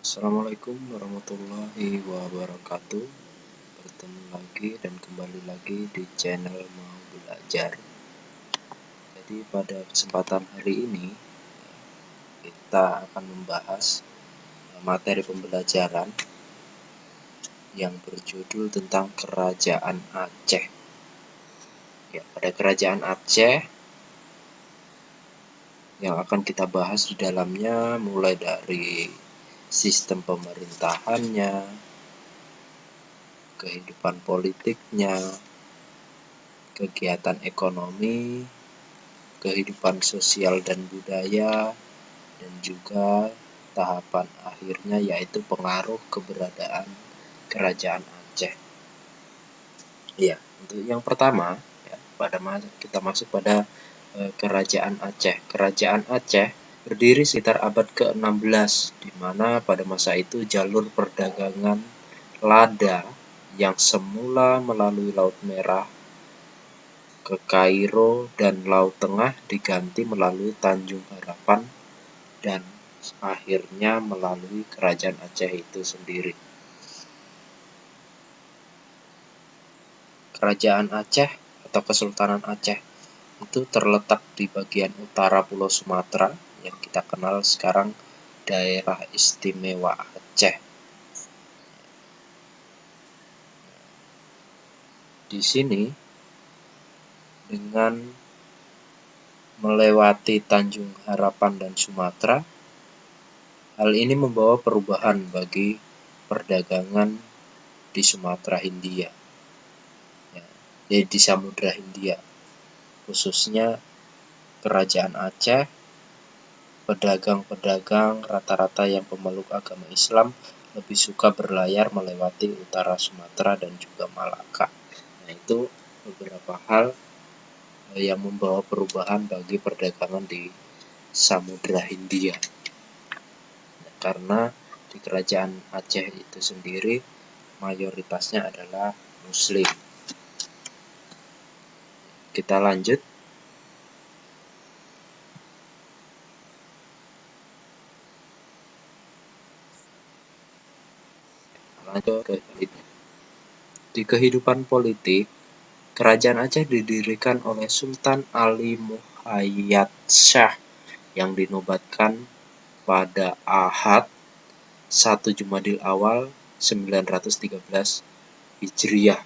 Assalamualaikum warahmatullahi wabarakatuh. Bertemu lagi dan kembali lagi di channel Mau Belajar. Jadi pada kesempatan hari ini kita akan membahas materi pembelajaran yang berjudul tentang Kerajaan Aceh. Ya, pada Kerajaan Aceh yang akan kita bahas di dalamnya mulai dari sistem pemerintahannya, kehidupan politiknya, kegiatan ekonomi, kehidupan sosial dan budaya, dan juga tahapan akhirnya yaitu pengaruh keberadaan Kerajaan Aceh. Ya, untuk yang pertama, ya, kita masuk pada Kerajaan Aceh. Kerajaan Aceh berdiri sekitar abad ke-16, di mana pada masa itu jalur perdagangan lada yang semula melalui Laut Merah ke Kairo dan Laut Tengah diganti melalui Tanjung Harapan dan akhirnya melalui Kerajaan Aceh itu sendiri. Kerajaan Aceh atau Kesultanan Aceh itu terletak di bagian utara Pulau Sumatera yang kita kenal sekarang Daerah Istimewa Aceh. Di sini dengan melewati Tanjung Harapan dan Sumatera, hal ini membawa perubahan bagi perdagangan di Sumatera Hindia, di Samudra Hindia, khususnya Kerajaan Aceh. Pedagang-pedagang rata-rata yang pemeluk agama Islam lebih suka berlayar melewati utara Sumatera dan juga Malaka. Nah, itu beberapa hal yang membawa perubahan bagi perdagangan di Samudra Hindia. Karena di Kerajaan Aceh itu sendiri mayoritasnya adalah Muslim. Kita lanjut. Di kehidupan politik, Kerajaan Aceh didirikan oleh Sultan Ali Muhayyad Shah yang dinobatkan pada Ahad 1 Jumadil Awal 913 Hijriah.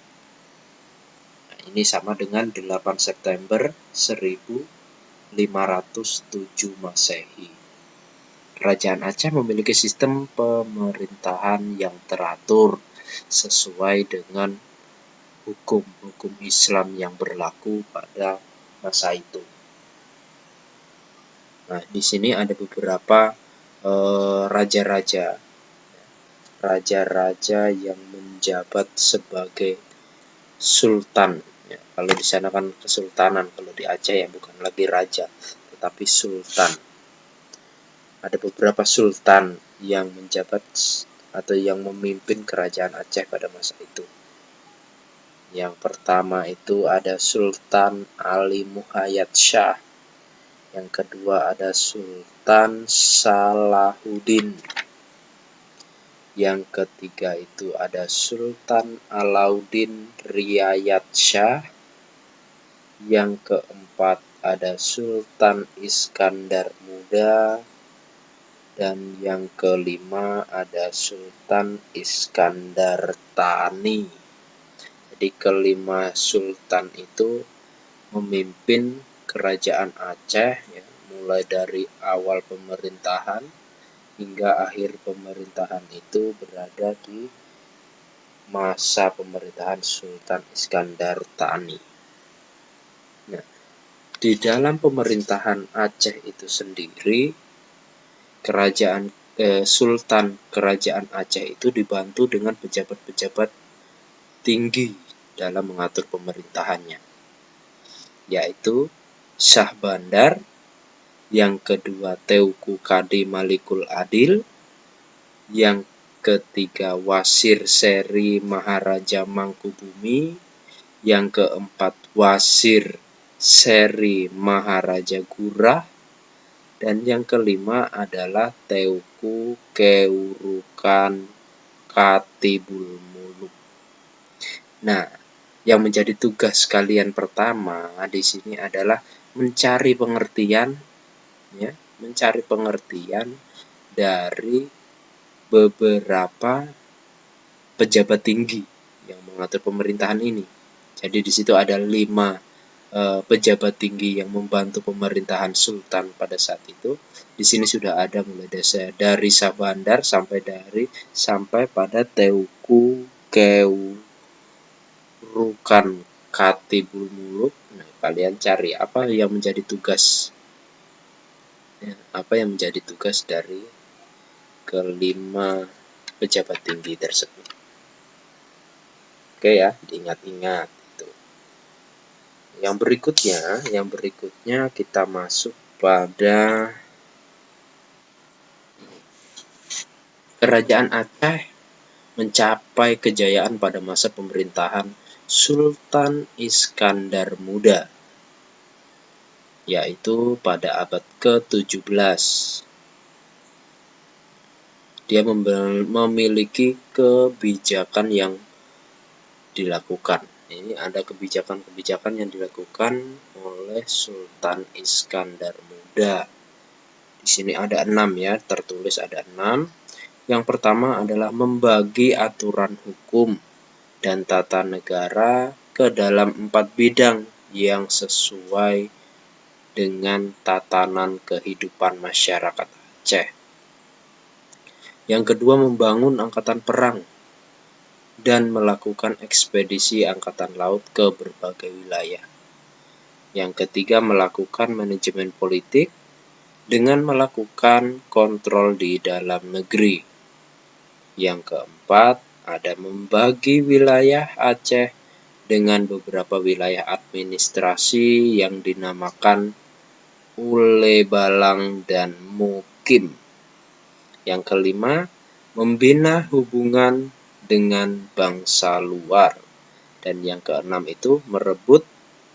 Nah, ini sama dengan 8 September 1507 Masehi. Kerajaan Aceh memiliki sistem pemerintahan yang teratur sesuai dengan hukum-hukum Islam yang berlaku pada masa itu. Nah, di sini ada beberapa raja-raja yang menjabat sebagai sultan. Ya, kalau di sana kan kesultanan, kalau di Aceh ya bukan lagi raja, tetapi sultan. Ada beberapa sultan yang menjabat atau yang memimpin Kerajaan Aceh pada masa itu. Yang pertama itu ada Sultan Ali Muhayyad Shah. Yang kedua ada Sultan Salahuddin. Yang ketiga itu ada Sultan Alauddin Riayat Shah. Yang keempat ada Sultan Iskandar Muda. Dan yang kelima ada Sultan Iskandar Thani. Jadi kelima sultan itu memimpin Kerajaan Aceh, ya, mulai dari awal pemerintahan hingga akhir pemerintahan itu berada di masa pemerintahan Sultan Iskandar Thani. Nah, di dalam pemerintahan Aceh itu sendiri, Sultan Kerajaan Aceh itu dibantu dengan pejabat-pejabat tinggi dalam mengatur pemerintahannya, yaitu Syah Bandar, yang kedua Teuku Kadi Malikul Adil, yang ketiga Wasir Seri Maharaja Mangkubumi, yang keempat Wasir Seri Maharaja Gurah, Dan yang kelima adalah Teuku Keurukan Katibulmuluk. Nah, yang menjadi tugas kalian pertama di sini adalah mencari pengertian, ya, mencari pengertian dari beberapa pejabat tinggi yang mengatur pemerintahan ini. Jadi di situ ada 5 pejabat tinggi yang membantu pemerintahan Sultan pada saat itu. Di sini sudah ada mulai dari Sabandar sampai pada Teuku Keurukan Katibulmuluk. Nah, kalian cari apa yang menjadi tugas, ya, apa yang menjadi tugas dari kelima pejabat tinggi tersebut. Oke ya, diingat-ingat itu. Yang berikutnya kita masuk pada Kerajaan Aceh mencapai kejayaan pada masa pemerintahan Sultan Iskandar Muda, yaitu pada abad ke-17. Dia memiliki kebijakan yang dilakukan. Ini ada kebijakan-kebijakan yang dilakukan oleh Sultan Iskandar Muda. Di sini ada 6 ya, tertulis ada 6. Yang pertama adalah membagi aturan hukum dan tata negara ke dalam 4 bidang yang sesuai dengan tatanan kehidupan masyarakat Aceh. Yang kedua, membangun angkatan perang dan melakukan ekspedisi angkatan laut ke berbagai wilayah. Yang ketiga, melakukan manajemen politik dengan melakukan kontrol di dalam negeri. Yang keempat, ada membagi wilayah Aceh dengan beberapa wilayah administrasi yang dinamakan Ulebalang dan Mukim. Yang kelima, membina hubungan dengan bangsa luar. Dan yang keenam itu merebut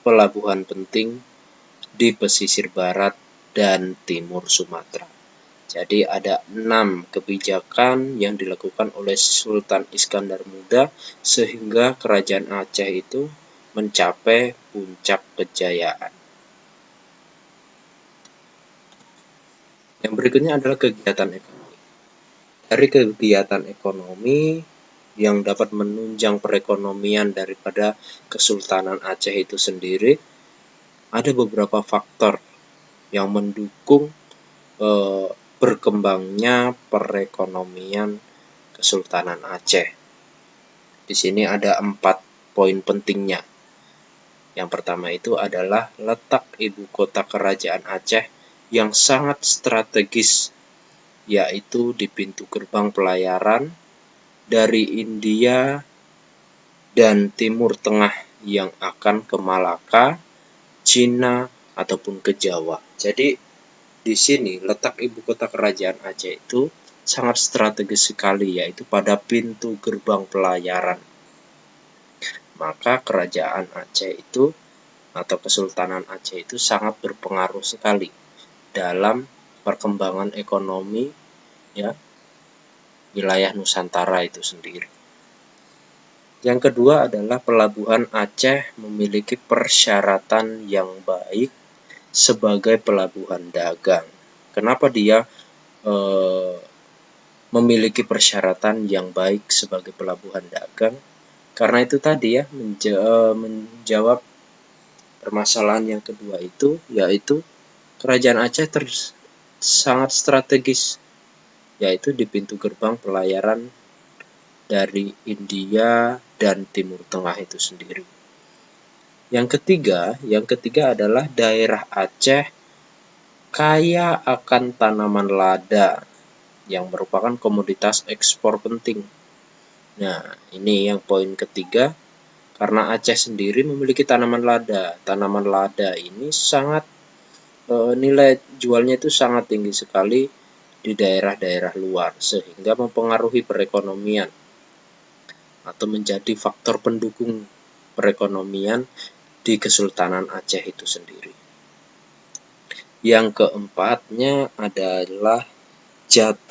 pelabuhan penting di pesisir barat dan timur Sumatera. Jadi ada 6 kebijakan yang dilakukan oleh Sultan Iskandar Muda sehingga kerajaan Aceh itu mencapai puncak kejayaan. Yang berikutnya adalah kegiatan ekonomi. Dari kegiatan ekonomi yang dapat menunjang perekonomian daripada Kesultanan Aceh itu sendiri, ada beberapa faktor yang mendukung berkembangnya perekonomian Kesultanan Aceh. Di sini ada 4 poin pentingnya. Yang pertama itu adalah letak ibu kota kerajaan Aceh yang sangat strategis, yaitu di pintu gerbang pelayaran dari India dan Timur Tengah yang akan ke Malaka, Cina, ataupun ke Jawa. Jadi di sini letak ibu kota kerajaan Aceh itu sangat strategis sekali, yaitu pada pintu gerbang pelayaran. Maka kerajaan Aceh itu atau Kesultanan Aceh itu sangat berpengaruh sekali dalam perkembangan ekonomi, ya, wilayah Nusantara itu sendiri. Yang kedua adalah pelabuhan Aceh memiliki persyaratan yang baik sebagai pelabuhan dagang. Kenapa dia memiliki persyaratan yang baik sebagai pelabuhan dagang? Karena itu tadi ya, menjawab permasalahan yang kedua itu, yaitu kerajaan Aceh sangat strategis, yaitu di pintu gerbang pelayaran dari India dan Timur Tengah itu sendiri. Yang ketiga adalah daerah Aceh kaya akan tanaman lada yang merupakan komoditas ekspor penting. Nah, ini yang poin ketiga, karena Aceh sendiri memiliki tanaman lada. Tanaman lada ini sangat nilai jualnya itu sangat tinggi sekali di daerah-daerah luar, sehingga mempengaruhi perekonomian atau menjadi faktor pendukung perekonomian di Kesultanan Aceh itu sendiri. Yang keempatnya adalah jatuh